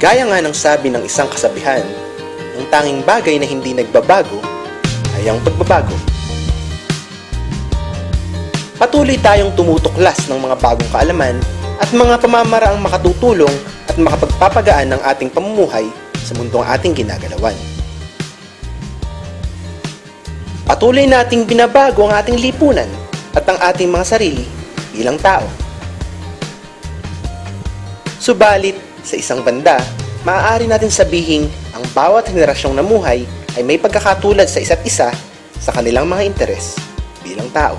Gaya nga ng sabi ng isang kasabihan, ang tanging bagay na hindi nagbabago ay ang pagbabago. Patuloy tayong tumutuklas ng mga bagong kaalaman at mga pamamaraang makatutulong at makapagpapagaan ng ating pamumuhay sa mundong ating ginagalawan. Patuloy nating binabago ang ating lipunan at ang ating mga sarili bilang tao. Subalit, sa isang banda, maaari natin sabihing ang bawat henerasyong namuhay ay may pagkakatulad sa isa't isa sa kanilang mga interes bilang tao.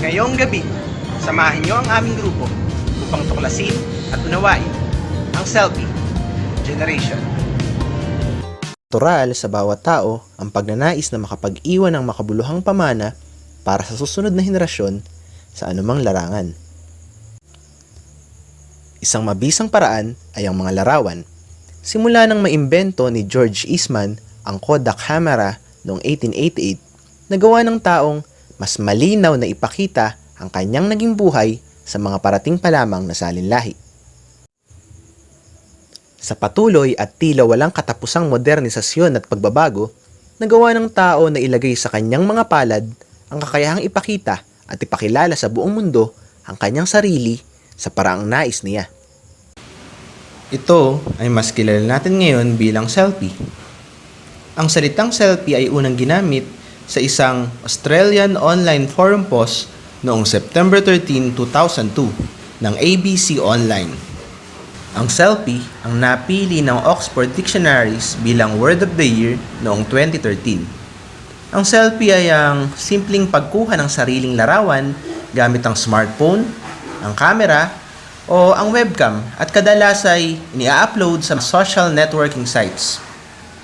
Ngayong gabi, samahin niyo ang aming grupo upang tuklasin at unawain ang Selfie Generation. Natural sa bawat tao ang pagnanais na makapag-iwan ng makabuluhang pamana para sa susunod na henerasyon sa anumang larangan. Isang mabisang paraan ay ang mga larawan. Simula nang maimbento ni George Eastman ang Kodak camera noong 1888, nagawa ng taong mas malinaw na ipakita ang kanyang naging buhay sa mga parating pa lamang na salinlahi. Sa patuloy at tila walang katapusang modernisasyon at pagbabago, nagawa ng tao na ilagay sa kanyang mga palad ang kakayahang ipakita at ipakilala sa buong mundo ang kanyang sarili sa paraang nais niya. Ito ay mas kilala natin ngayon bilang selfie. Ang salitang selfie ay unang ginamit sa isang Australian online forum post noong September 13, 2002 ng ABC Online. Ang selfie ang napili ng Oxford Dictionaries bilang Word of the Year noong 2013. Ang selfie ay ang simpleng pagkuha ng sariling larawan gamit ang smartphone, ang camera, o ang webcam at kadalas ay ini-upload sa social networking sites.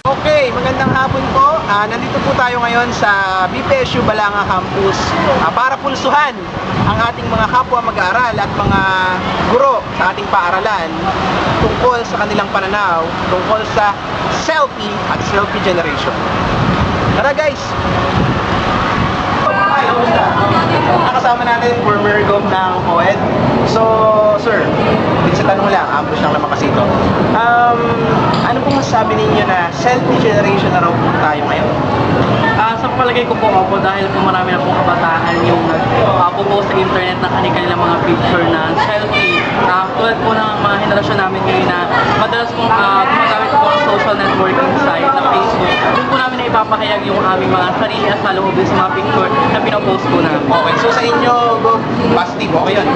Okay, magandang hapon po. Nandito po tayo ngayon sa BPSU Balanga Campus para pulsuhan ang ating mga kapwa mag-aaral at mga guro sa ating paaralan tungkol sa kanilang pananaw, tungkol sa selfie at selfie generation. Tara guys! Nakasama natin former gov ng OED. So, sir, sa tanong lang, ambush lang naman kasi ito. Ano pong masasabi ninyo na selfie generation na raw po tayo ngayon? Sa palagay ko po ako, dahil po marami na pong kabataan yung nagpo-post sa internet na kanilang mga picture na selfie. Tulad po ng mga henerasyon namin ngayon na madalas pong gumagamit po ang social networking site na Facebook. Doon po namin na ipapahayag yung aming mga sarili at saloobin sa mga picture na pinopost po namin. Okay, so sa inyo, positive, okay yun?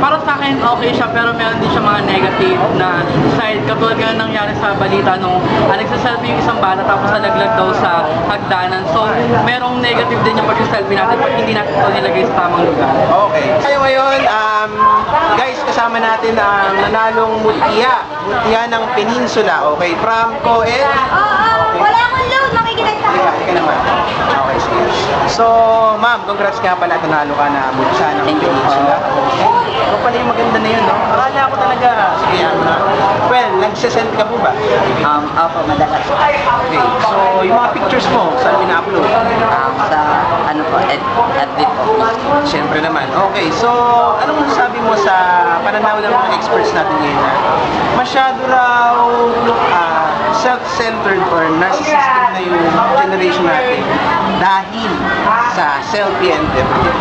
Para sa akin, okay siya, pero meron din siya mga negative na side. Katulad nga nangyari sa balita nung nagsaselfie yung isang bata tapos nalaglag daw sa hagdanan. So, merong negative din yung pag-selfie natin pag hindi natin ito nilagay sa tamang lugar. Okay. Tayo ngayon, guys, kasama natin ang nanalong mutya ng Peninsula. Okay, from COED. Wala akong load, makikita ka. Halika naman. Okay, sige. So, ma'am, congrats nga pala, nanalo ka na mutya ng Peninsula. Okay. So, pala yung maganda na yun, no? Akala ko talaga, sige, well, nagsasend ka po ba? Opo, madalas. Okay, so, yung mga pictures mo, saan pina-upload? Sa, edit po. Siyempre naman. Okay, so, anong masasabi mo sa pananaw ng mga experts natin ngayon na masyado raw self-centered or narcissistic na yung generation natin dahil sa selfie and everything?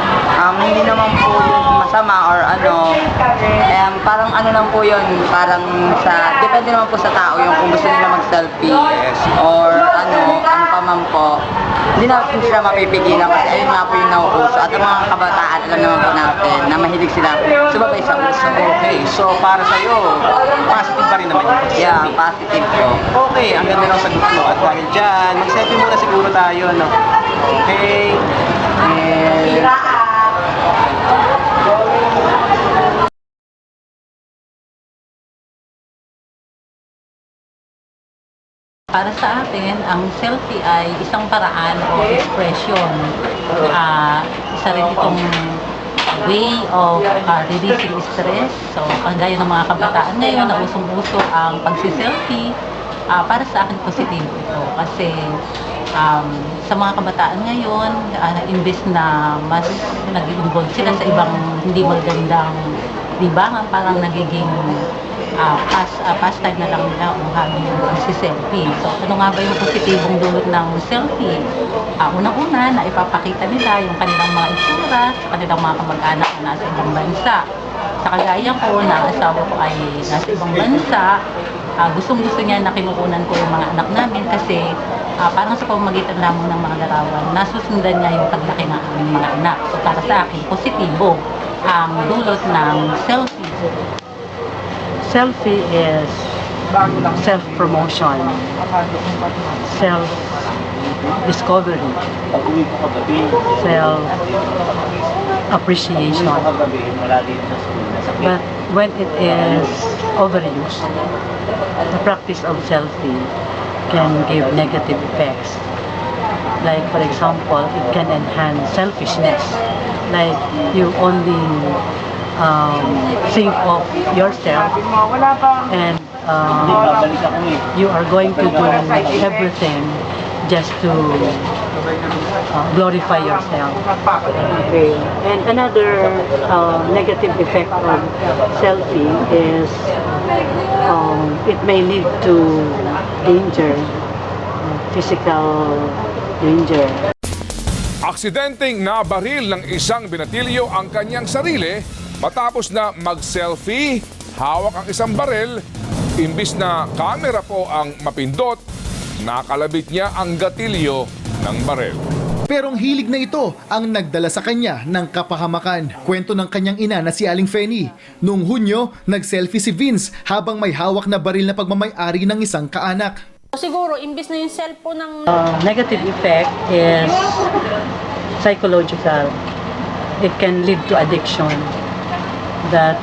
Hindi naman po yun masama or parang lang po yun, parang depende naman po sa tao yung kung gusto nila mag-selfie or ano pa man po. Hindi natin sila mapipigilan kasi ayun nga po yung nauuso at ang mga kabataan alam naman po natin na mahilig sila sumabay sa uso. Okay, so para sa'yo, positive pa rin naman yung Yeah, positive po. Okay, ang ganda ng sagot mo. At dahil dyan, mag-selfie muna siguro tayo, no? Okay. And... Para sa atin, ang selfie ay isang paraan o expression. Isa rin itong way of releasing stress. So, kagaya ng mga kabataan ngayon na usong-uso ang pagsiselfie, para sa akin positibo ito. Kasi sa mga kabataan ngayon, imbes na mas nag-involve sila sa ibang hindi magandang libangan, parang nagiging pastime na lang nila o hobby yung selfie. So, ano nga ba yung positibong dulot ng selfie? Unang-una, na ipapakita nila yung kanilang mga itsura sa kanilang mga kamag-anak na nasa ibang bansa. Sa kagaya ko, na ang asawa ko ay nasa ibang bansa, gustong-gusto niya na kinukunan ko yung mga anak namin kasi parang sa pamamagitan lamang ng mga larawan, nasusundan niya yung paglaki ng aming mga anak. So, para sa akin, positibo ang dulot ng selfie. Selfie is self-promotion, self-discovery, self-appreciation. But when it is overused, the practice of selfie can give negative effects. Like, for example, it can enhance selfishness. Like, you only think of yourself and you are going to do everything just to glorify yourself. Okay. And another negative effect of selfie is it may lead to danger, physical danger. Aksidenteng nabaril ng isang binatilyo ang kanyang sarili matapos na mag-selfie, hawak ang isang baril, imbis na kamera po ang mapindot, nakalabit niya ang gatilyo ng baril. Pero ang hilig na ito ang nagdala sa kanya ng kapahamakan. Kwento ng kanyang ina na si Aling Feni. Noong Hunyo, nag-selfie si Vince habang may hawak na baril na pagmamay-ari ng isang kaanak. Siguro, imbis na yung cellphone ng... Negative effect is psychological. It can lead to addiction that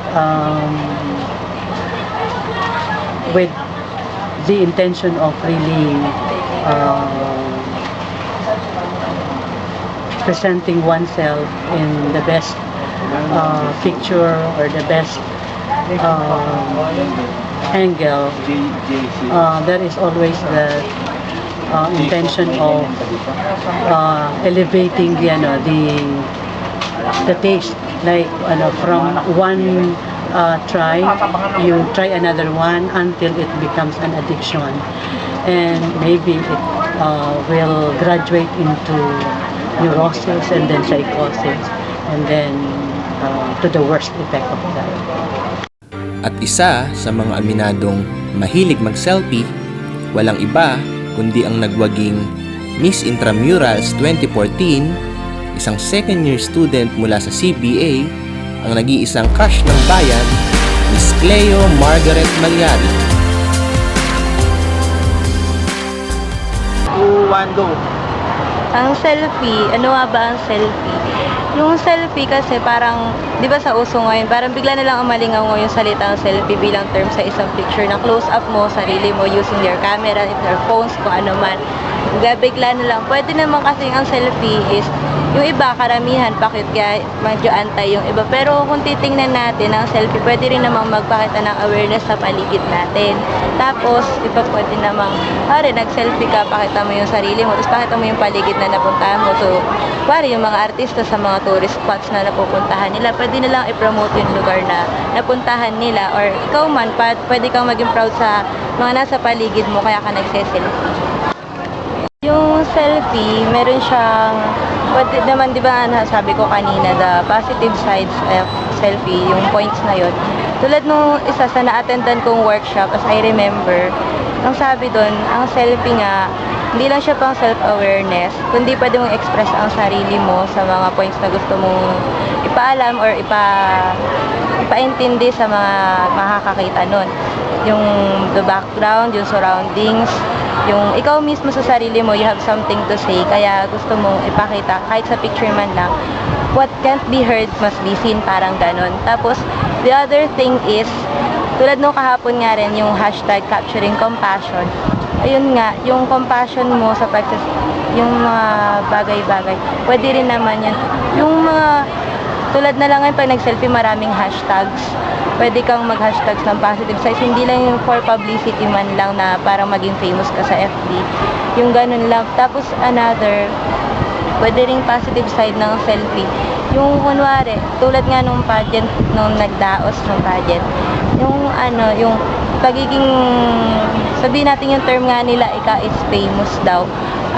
with the intention of really presenting oneself in the best picture or the best angle, there is always the intention of elevating the taste. Like from one try, you try another one until it becomes an addiction, and maybe it will graduate into neurosis and then psychosis, and then to the worst effect of that. At isa sa mga aminadong mahilig mag-selfie, walang iba kundi ang nagwaging Miss Intramurals 2014, isang second-year student mula sa CBA, ang nag-iisang crush ng bayan, Miss Cleo Margaret Malyari. 2, 1, go! Ang selfie, ano nga ba ang selfie? Yung selfie kasi parang, di ba sa uso ngayon, parang bigla na lang umalingaw yung salitang selfie bilang term sa isang picture na close up mo, sarili mo using your camera, your phones, kung ano man. Bigla na lang. Pwede naman kasi ang selfie is, yung iba, karamihan, bakit kaya medyo antay yung iba. Pero kung titingnan natin, ang selfie, pwede rin namang magpakita ng awareness sa paligid natin. Tapos, iba pwede namang, nag-selfie ka, pakita mo yung sarili mo, tapos pakita mo yung paligid na napuntahan mo. So, yung mga artista sa mga tourist spots na napupuntahan nila, pwede nilang i-promote yung lugar na napuntahan nila. Or ikaw man, pwede kang maging proud sa mga nasa paligid mo, kaya ka nagse-selfie. Yung selfie, meron siyang, pwede naman, di ba, sabi ko kanina, the positive sides of selfie, yung points na yun. Tulad nung isa sa na-attendan kong workshop, as I remember, ang sabi doon, ang selfie nga, hindi lang siya pang self-awareness, kundi pwede mong express ang sarili mo sa mga points na gusto mong ipaalam or ipaintindi sa mga makakakita nun. Yung the background, yung surroundings, yung ikaw mismo sa sarili mo, you have something to say, kaya gusto mong ipakita, kahit sa picture man lang, what can't be heard must be seen, parang ganon. Tapos, the other thing is, tulad nung kahapon nga rin, yung hashtag capturing compassion, ayun nga, yung compassion mo sa yung mga bagay-bagay, pwede rin naman yan. Yung mga, tulad na lang ngayon, pag nag-selfie, maraming hashtags. Pwede kang mag-hashtags ng positive sides. Hindi lang yung for publicity man lang na parang maging famous ka sa FB. Yung ganun lang. Tapos another, pwede ring positive side ng selfie Yung kunwari, tulad nga nung pageant, nung nagdaos ng pageant, yung ano, yung pagiging, sabihin natin yung term nga nila, ika is famous daw.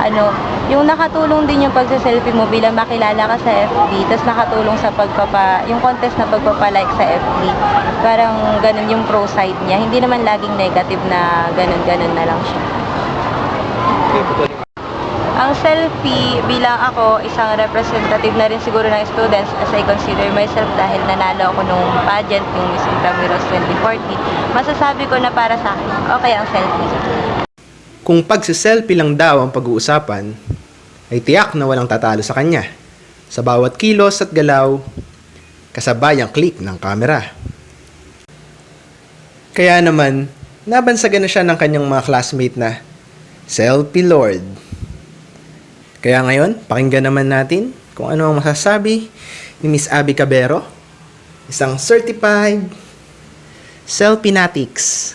Ano, yung nakatulong din yung pagsa-selfie mo bilang makilala ka sa FB, tapos nakatulong sa yung contest na pagpapalike sa FB. Parang ganun yung pro side niya. Hindi naman laging negative na ganun-ganun na lang siya. Ang selfie, bilang ako, isang representative na rin siguro ng students as I consider myself dahil nanalo ako nung pageant, yung Miss Intramuros 2014, masasabi ko na para sa akin, okay ang selfie. Kung pagsiselfie lang daw ang pag-uusapan, ay tiyak na walang tatalo sa kanya. Sa bawat kilos at galaw, kasabay ang click ng kamera. Kaya naman, nabansagan na siya ng kanyang mga classmate na Selfie Lord. Kaya ngayon, pakinggan naman natin kung ano ang masasabi ni Miss Abby Cabero, isang certified selfie-natics.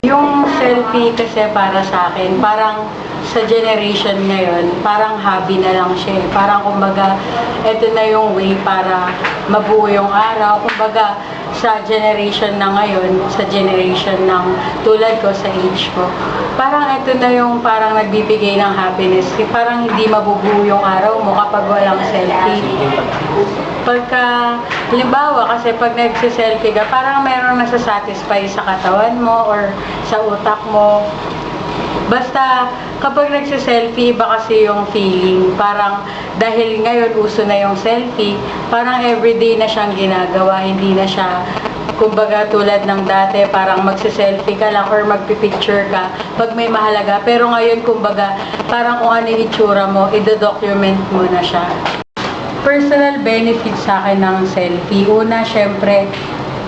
Yung selfie kasi para sa akin, parang sa generation ngayon, parang hobby na lang siya. Parang kumbaga, eto na yung way para mabuo yung araw. Kumbaga, sa generation na ngayon, sa generation ng tulad ko, sa age ko, parang ito na yung parang nagbibigay ng happiness. Parang hindi mabubuo yung araw mo kapag walang selfie. Pagka, halimbawa, kasi pag nagsiselfie ka, parang mayroong nasasatisfy sa katawan mo or sa utak mo. Basta, kapag nagsiselfie, iba kasi yung feeling. Parang, dahil ngayon uso na yung selfie, parang everyday na siyang ginagawa. Hindi na siya, kumbaga tulad ng dati, parang magsiselfie ka lang or magpipicture ka pag may mahalaga. Pero ngayon, kumbaga, parang kung ano yung itsura mo, i-document mo na siya. Personal benefit sa akin ng selfie. Una, syempre,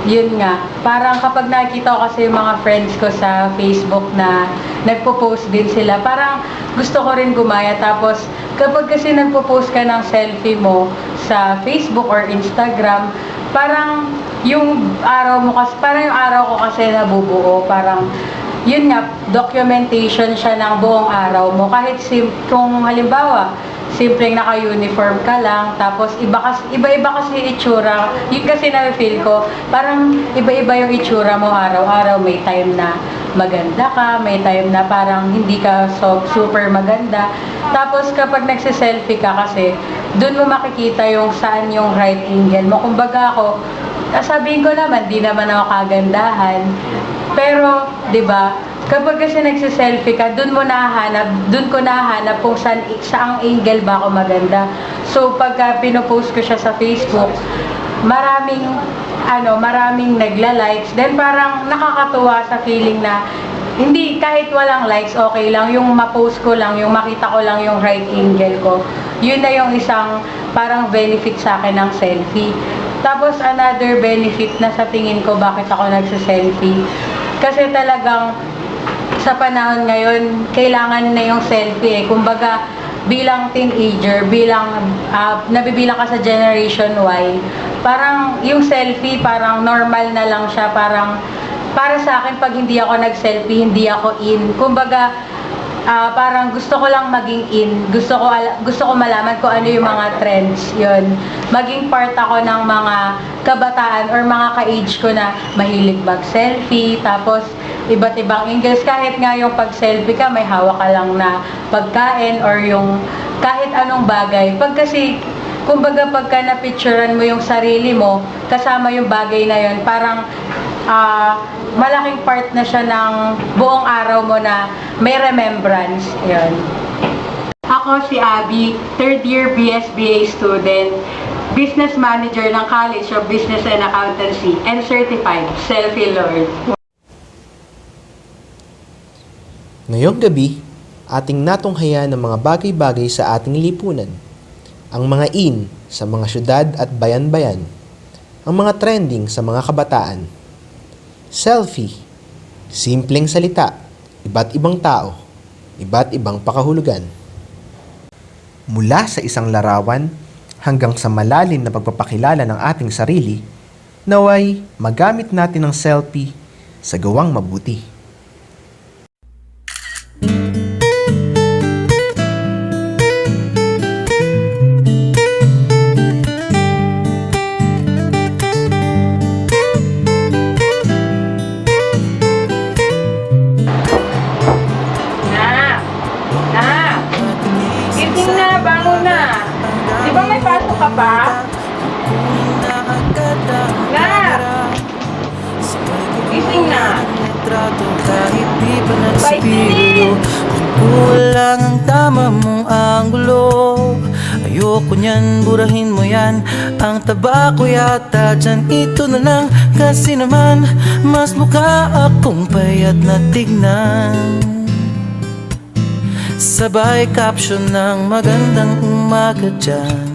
yun nga, parang kapag nakikita ko kasi yung mga friends ko sa Facebook na nagpo-post din sila, parang gusto ko rin gumaya. Tapos, kapag kasi nagpo-post ka ng selfie mo sa Facebook or Instagram, parang yung araw mo kasi, parang yung araw ko kasi nabubuo, parang yun nga, documentation siya ng buong araw mo. Kahit kung halimbawa, simpleng naka-uniform ka lang, tapos iba-iba kasi itsura. Yun kasi na-feel ko, parang iba-iba yung itsura mo araw-araw. May time na maganda ka, may time na parang hindi ka super maganda. Tapos kapag nagsiselfie ka kasi, dun mo makikita yung saan yung right angle mo. Kumbaga ako, sabihin ko naman, di naman ako kagandahan. Pero, di ba, kapag kasi nagsiselfie ka, dun ko nahanap kung saang angle ba ako maganda. So, pagka pinopost ko siya sa Facebook, maraming nagla-likes. Then, parang nakakatuwa sa feeling na, hindi, kahit walang likes, okay lang. Yung ma-post ko lang, yung makita ko lang yung right angle ko. Yun na yung isang parang benefit sa akin ng selfie. Tapos, another benefit na sa tingin ko bakit ako nagsiselfie. Kasi talagang, sa panahon ngayon, kailangan na yung selfie eh. Kumbaga, bilang teenager, nabibilang ka sa Generation Y, parang yung selfie, parang normal na lang siya. Parang, para sa akin, pag hindi ako nag-selfie, hindi ako in. Kumbaga, parang gusto ko lang maging in. Gusto ko malaman kung ano yung mga trends. Yun. Maging part ako ng mga kabataan or mga ka-age ko na mahilig mag-selfie. Tapos, iba't ibang angles. Kahit nga yung pag-selfie ka, may hawak ka lang na pagkain or yung kahit anong bagay. Pag kasi, kumbaga pagka na-picturean mo yung sarili mo, kasama yung bagay na yun, parang malaking part na siya ng buong araw mo na may remembrance. Yun. Ako si Abby, third year BSBA student, business manager ng College of Business and Accountancy, and certified selfie lord. Ngayong gabi, ating natunghayan ng mga bagay-bagay sa ating lipunan. Ang mga in sa mga syudad at bayan-bayan. Ang mga trending sa mga kabataan. Selfie, simpleng salita, iba't ibang tao, iba't ibang pakahulugan. Mula sa isang larawan hanggang sa malalim na pagpapakilala ng ating sarili, naway magamit natin ang selfie sa gawang mabuti. sipilyo. Kulang ang tama mong anggulo. Ayoko niyan, burahin mo yan. Ang taba ko yata dyan, ito na lang. Kasi naman, mas mukha akong payat na tignan. Sabay caption ng magandang umaga dyan.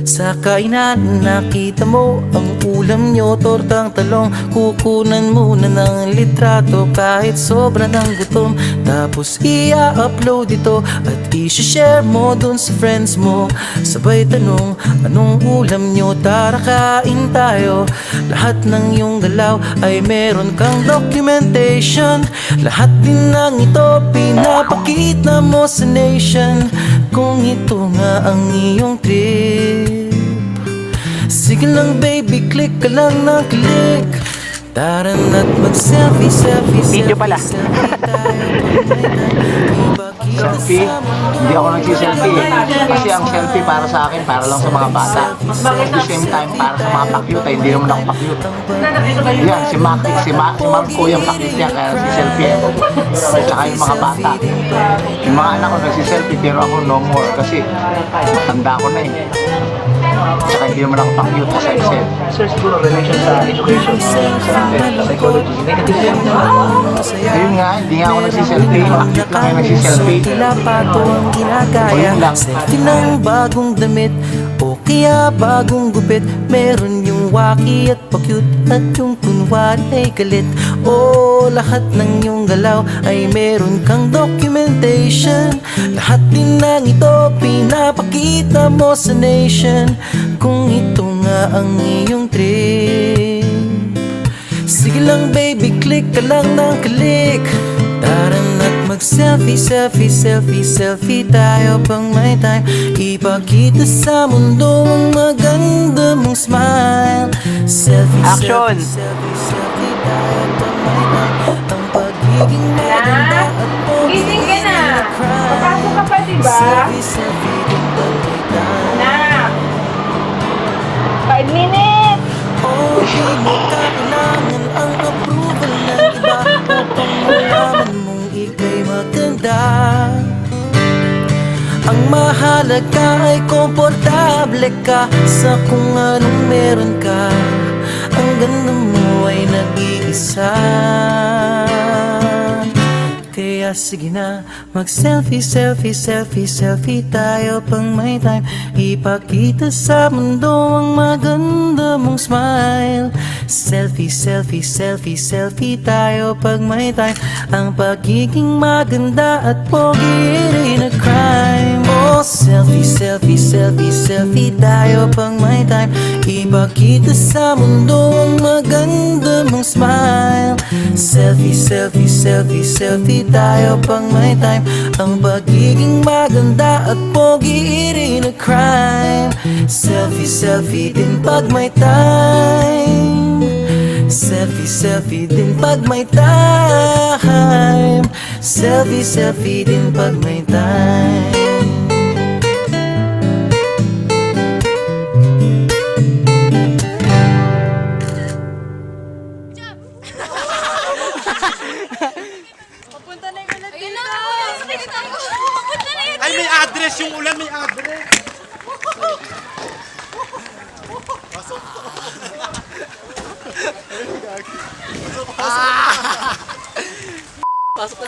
Sa kainan nakita mo ang ulam nyo, tortang talong. Kukunan muna ng litrato kahit sobra ng gutom. Tapos i-upload ito at i-share mo dun sa friends mo. Sabay tanong, anong ulam nyo? Tara kain tayo. Lahat ng iyong galaw ay meron kang documentation. Lahat din ng ito pinapakita mo sa nation. Kung ito nga ang iyong trip, sige lang baby, click ka lang ng click. Tara na't mag-selfie, selfie, Video pala. Selfie? Hindi ako nagsiselfie. Kasi ang selfie para sa akin, para lang sa mga bata. At the same time, para sa mga pakyut, ay hindi naman ako pakyut. Yan, si Marco yung pakyut niya, kaya nagsiselfie ako. At saka yung mga bata. Yung mga anak ko nagsiselfie, pero ako no more. Kasi matanda ko na eh. At saka hindi naman ako pakyut, as I said. Sir, siguro relation sa education, sa psychology, negative yan. Ayun nga, hindi nga ako nagsiselfie. Pakyut lang yung nagsiselfie. Tila pato ang ginagaya. Selfie ng bagong damit o kaya bagong gupit. Meron yung waki at pakyut at yung kunwari ay galit. O lahat ng yung galaw ay meron kang documentation. Lahat din ng ito pinapakita mo sa nation. Kung ito nga ang iyong trip, sige lang baby, click ka lang ng click. Tara na't mag-selfie, selfie, selfie, selfie tayo pang may time. Ipakita sa mundo ang maganda mong smile. Selfie, Action! selfie, selfie, selfie tayo pang may time. Ang pagiging maganda at pogi. Gising ka na. Papasok ka pa, diba? Selfie, selfie, din pag may time. Na. 5 minutes. Oh, di mo kailangan ang approval ng iba upang malaman mong ika'y maganda. Ang mahalaga ay komportable ka sa kung anong meron ka. Ang ganda mo ay nag-iisa. Kaya sige na, mag-selfie, selfie, selfie, selfie tayo pang may time. Ipakita sa mundo ang maganda mong smile. Selfie, selfie, selfie, selfie tayo pag may time. Ang pagiging maganda at pogi rin na crime. Oh, selfie, selfie, selfie, selfie tayo pang may time. Ipakita sa mundo ang maganda mong smile. Selfie, selfie, selfie, selfie tayo pang may time. Ang pagiging maganda at pogi rin na crime. Selfie, selfie din pag may time. Selfie, selfie din pag may time. Selfie, selfie din pag may time. Ay, may address yung ulan, may address. Pasok na.